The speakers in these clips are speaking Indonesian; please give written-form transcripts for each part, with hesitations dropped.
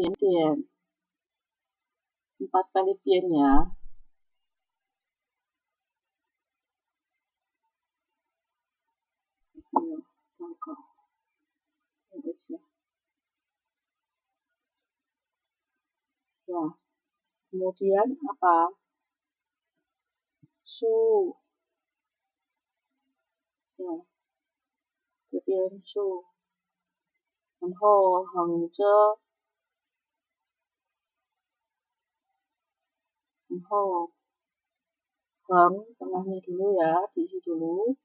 Tien. 4 kali tien ya. Ya, kemudian apa? Su. Ya, tien su. 然后横着，然后横tengahnya dulu ya, diisi dulu,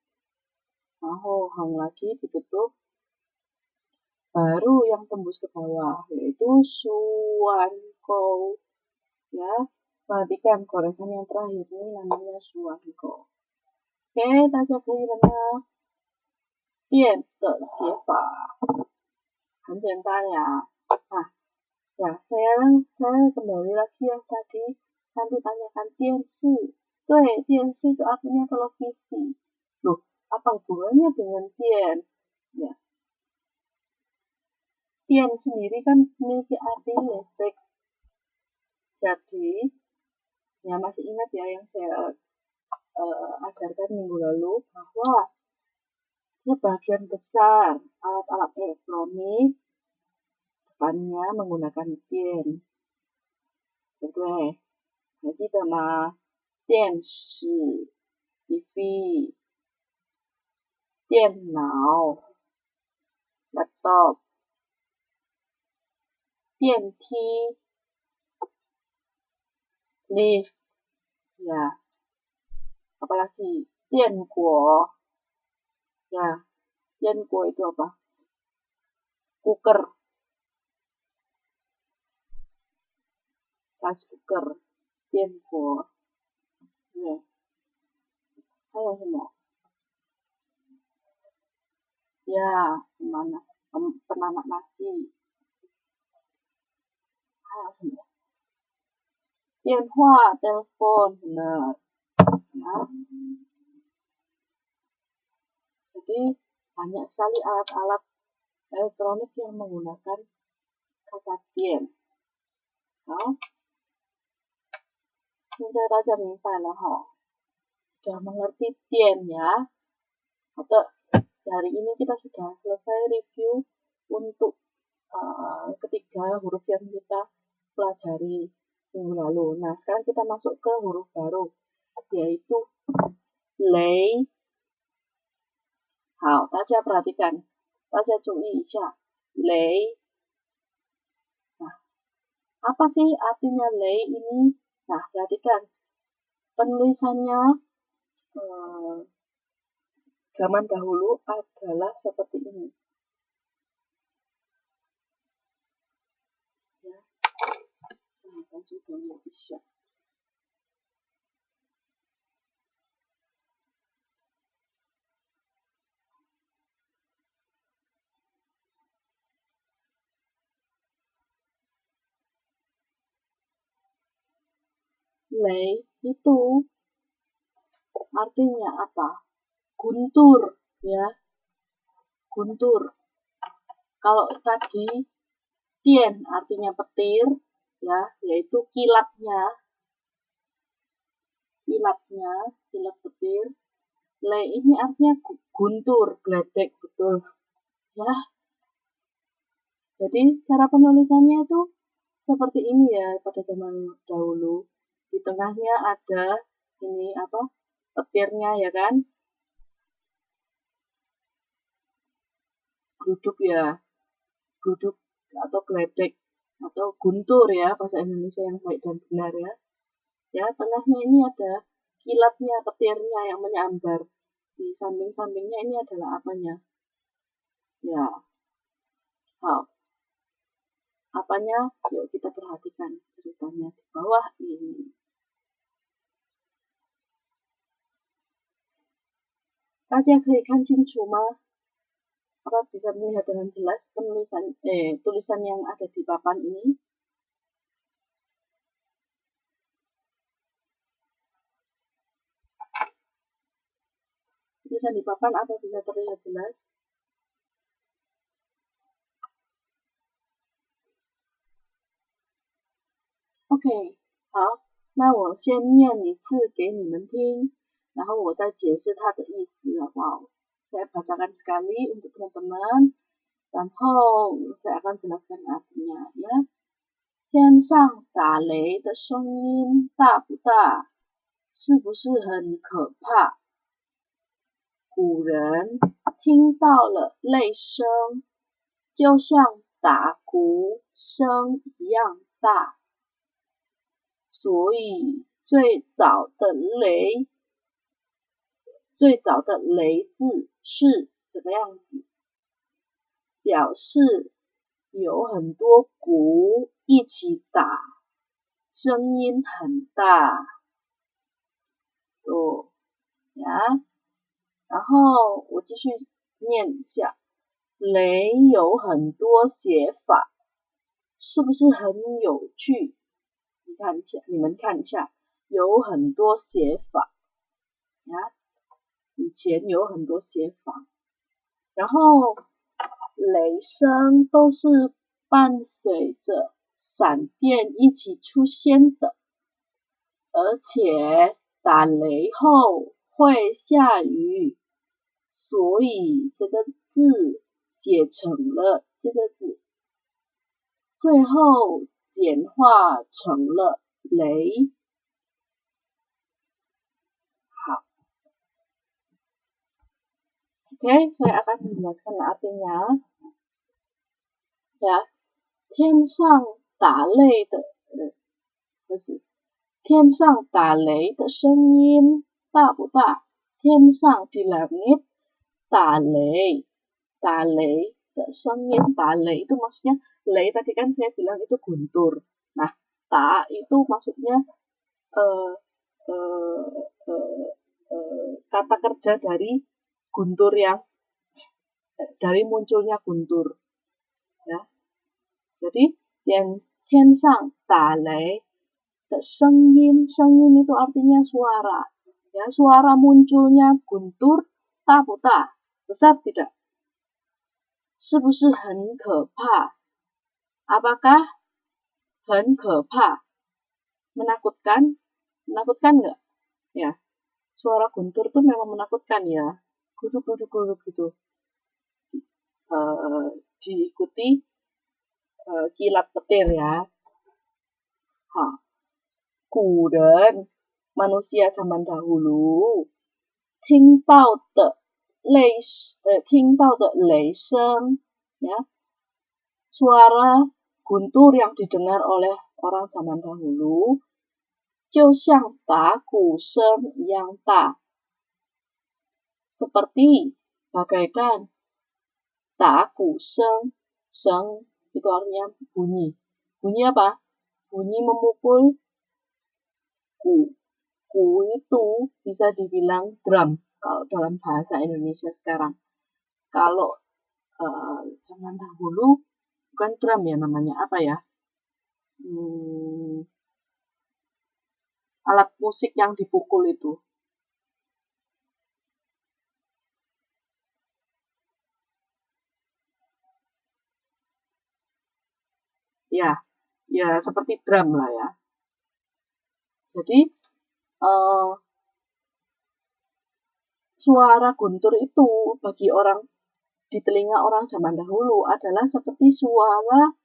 然后横 lagi ditutup, baru yang tembus ke bawah yaitu suanko ya. Perhatikan goresan yang terakhir ini namanya suanko. Oke, 大家可以了吗？电的写法很简单ya. Nah, ya saya kembali lagi yang tadi Santi tanyakan tiensi. Tiensi itu artinya televisi. Loh, apa hubungannya dengan tien? Ya. Tien sendiri kan memiliki arti listrik. Jadi, ya masih ingat ya yang saya ajarkan minggu lalu bahwa sebagian besar alat-alat elektronik depannya menggunakan tien. Oke, jadi电视 TV 电脑 laptop 电梯 lift ya, apalagi 电锅 ya. 电锅 itu apa? Cooker, rice cooker, 电锅ya. Ayo semua ya, penanak nasi. Ayo semua. 电话 telepon, benar. Nah, jadi banyak sekali alat-alat elektronik yang menggunakan kata tien. Nah, 现在大家明白了哈， sudah mengerti tien ya. Atau hari ini kita sudah selesai review untuk ketiga huruf yang kita pelajari minggu lalu. Nah, sekarang kita masuk ke huruf baru, yaitu lei. 好，大家perhatikan，大家注意一下，lei. Nah, apa sih artinya lei ini? Nah, perhatikan penulisannya zaman dahulu adalah seperti ini. Ya. Nah, sudah bisa. Lei itu artinya apa? Guntur ya, guntur. Kalau tadi tien artinya petir ya, yaitu kilatnya, kilat petir. Lei ini artinya guntur, gledek, betul ya. Jadi cara penulisannya itu seperti ini ya pada zaman dahulu. Di tengahnya ada ini apa? Petirnya ya kan? Gluduk ya. Gluduk atau gledek atau guntur ya, bahasa Indonesia yang baik dan benar ya. Ya, tengahnya ini ada kilatnya, petirnya yang menyambar. Di samping-sampingnya ini adalah apanya? Ya. Apanya? Yuk kita perhatikan ceritanya di bawah ini. Daja可以看清楚吗? Apa bisa melihat dengan jelas tulisan yang ada di papan ini? Tulisan di papan apa bisa terlihat jelas? OK， 好，那我先念一次给你们听，然后我再解释它的意思，好不好？Saya bacakan sekali untuk teman-teman, 然后saya akan jelaskan artinya ya. 天上打雷的声音大不大？是不是很可怕？古人听到了雷声，就像打鼓声一样大，所以最早的雷字是这个样子，表示有很多鼓一起打，声音很大。然后我继续念一下，雷有很多写法，是不是很有趣？你们看一下，有很多写法呀，以前有很多写法，然后雷声都是伴随着闪电一起出现的，而且打雷后会下雨，所以这个字写成了这个字，最后简化成了雷。好 ，OK， saya akan menjelaskan artinya. 天上打雷的，天上打雷的声音大不大？天上di langit打雷的声音，打雷itu maksudnya lei tadi kan saya bilang itu guntur. Nah, ta itu maksudnya kata kerja dari guntur dari munculnya guntur. Ya, jadi 天上打雷的声音itu artinya suara. Ya, suara munculnya guntur 大不大？ besar tidak？ 是不是很可怕？ Apakah 很可怕？ menakutkan? Menakutkan nggak? Ya, suara guntur tuh memang menakutkan ya. Guduk-guduk gitu. Diikuti kilat petir ya. 古人 manusia zaman dahulu 听到的雷声 ya, suara guntur yang didengar oleh orang zaman dahulu 就像打鼓声一样大， seperti bagaikan 打鼓声 itu artinya bunyi apa? Bunyi memukul ku itu bisa dibilang drum kalau dalam bahasa Indonesia sekarang. Kalau zaman dahulu bukan drum ya namanya, apa ya? Alat musik yang dipukul itu. Ya seperti drum lah ya. Jadi suara guntur itu bagi orang di telinga orang zaman dahulu adalah seperti suara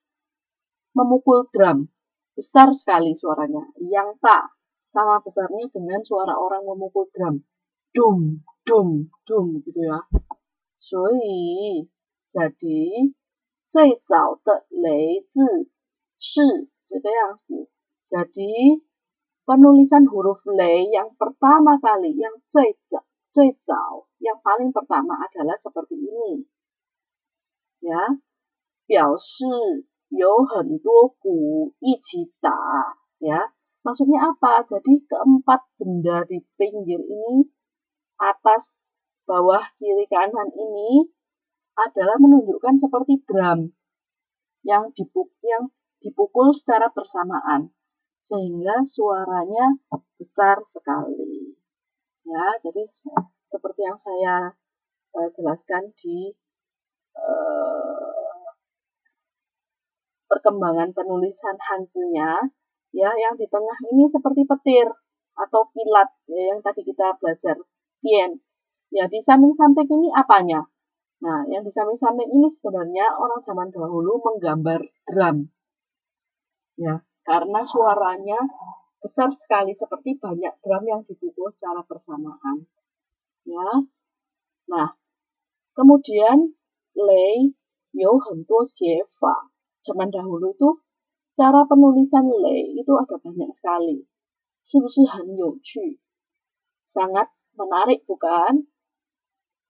memukul drum. Besar sekali suaranya, yang tak sama besarnya dengan suara orang memukul drum. Dum, dum, dum gitu ya. 所以 jadi 最早的雷字是这个样子。jadi penulisan huruf lei yang pertama kali, yang 最早 yang paling pertama adalah seperti ini. Ya, 表示有很多鼓一起打. Ya, maksudnya apa? Jadi keempat benda di pinggir ini, atas, bawah, kiri, kanan ini adalah menunjukkan seperti drum yang dipukul secara bersamaan sehingga suaranya besar sekali. Ya, jadi seperti yang saya jelaskan di perkembangan penulisan Hanzunya, Ya, yang di tengah ini seperti petir atau kilat ya, yang tadi kita belajar tian. Ya, di samping-samping ini apanya? Nah, yang di samping-samping ini sebenarnya orang zaman dahulu menggambar drum. Ya, karena suaranya besar sekali seperti banyak drum yang dipukul secara bersamaan. Ya. Nah, kemudian lei you hentuo xiefa. Zaman dahulu itu cara penulisan lei itu ada banyak sekali. 是不是很有趣? Sangat menarik bukan?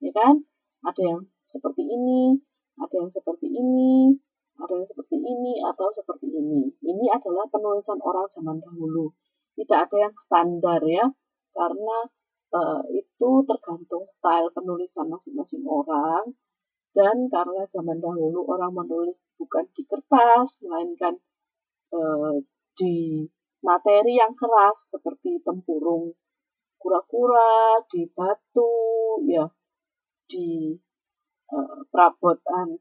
Ya kan? Ada yang seperti ini, ada yang seperti ini, ada yang seperti ini, atau seperti ini. Ini adalah penulisan orang zaman dahulu. Tidak ada yang standar ya, karena itu tergantung style penulisan masing-masing orang. Dan karena zaman dahulu orang menulis bukan di kertas, melainkan di materi yang keras seperti tempurung kura-kura, di batu, ya, di perabotan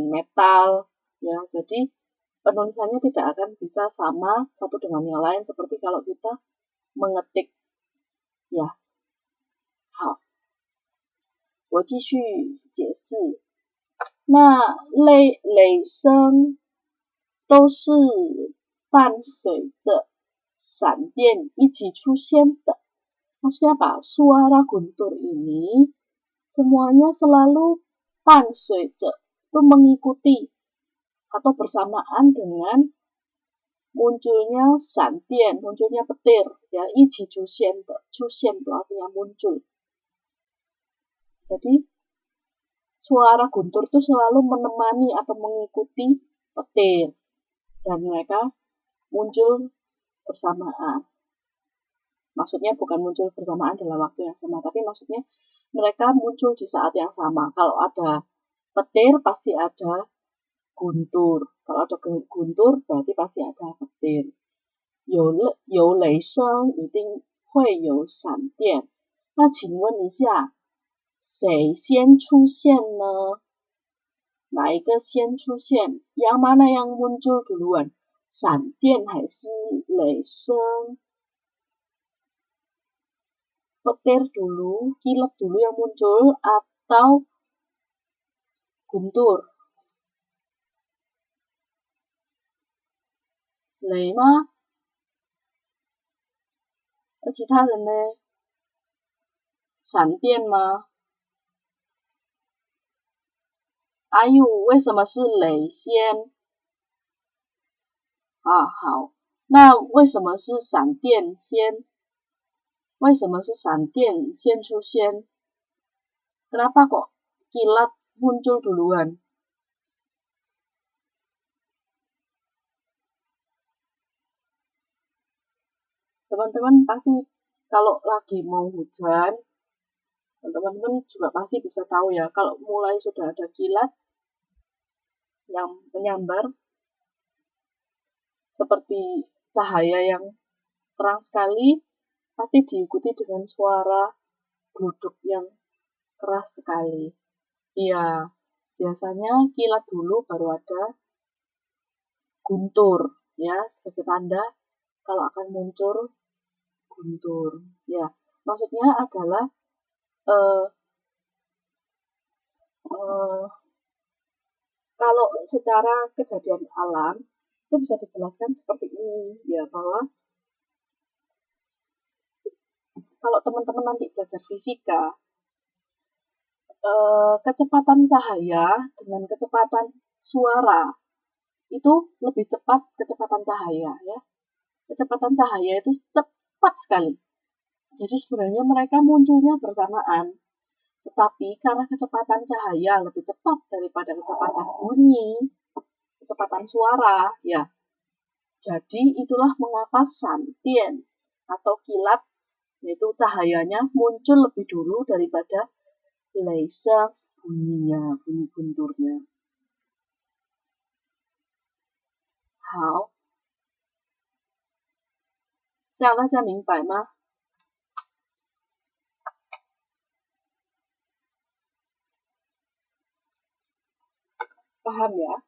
metal, ya. Jadi penulisannya tidak akan bisa sama satu dengan yang lain seperti kalau kita mengetik, ya. 好，我继续解释。那雷声都是伴随着闪电一起出现的。Maksudnya apa? Suara guntur ini semuanya selalu 伴随着 itu mengikuti atau bersamaan dengan munculnya santian, munculnya petir, ya, 一起出现的，出现 itu artinya muncul. Jadi suara guntur itu selalu menemani atau mengikuti petir dan mereka muncul bersamaan. Maksudnya bukan muncul bersamaan dalam waktu yang sama, tapi maksudnya mereka muncul di saat yang sama. Kalau ada petir pasti ada guntur. Kalau ada guntur berarti pasti ada petir. 有雷声一定会有闪电。那请问一下，谁先出现呢？哪一个先出现？ Yang mana yang muncul duluan? 闪电还是雷声？ Petir dulu, kilat dulu yang muncul atau guntur? 雷吗？那其他人呢？闪电吗？阿佑，为什么是雷先？好，那为什么是闪电先？为什么是闪电先出现？ Kenapa kok kilat muncul duluan? Teman-teman pasti kalau lagi mau hujan, teman-teman juga pasti bisa tahu ya, kalau mulai sudah ada kilat yang menyambar seperti cahaya yang terang sekali, pasti diikuti dengan suara gluduk yang keras sekali. Iya, biasanya kilat dulu baru ada guntur, ya, sebagai tanda kalau akan muncul guntur. Ya, maksudnya adalah kalau secara kejadian alam itu bisa dijelaskan seperti ini, ya, bahwa kalau teman-teman nanti belajar fisika, kecepatan cahaya dengan kecepatan suara itu lebih cepat kecepatan cahaya, ya. Kecepatan cahaya itu cepat sekali. Jadi sebenarnya mereka munculnya bersamaan. Tetapi karena kecepatan cahaya lebih cepat daripada kecepatan bunyi, kecepatan suara, ya. Jadi itulah mengapa santian atau kilat, yaitu cahayanya muncul lebih dulu daripada laser bunyinya, bunyi gunturnya. 好，这样大家明白吗？ Paham ya?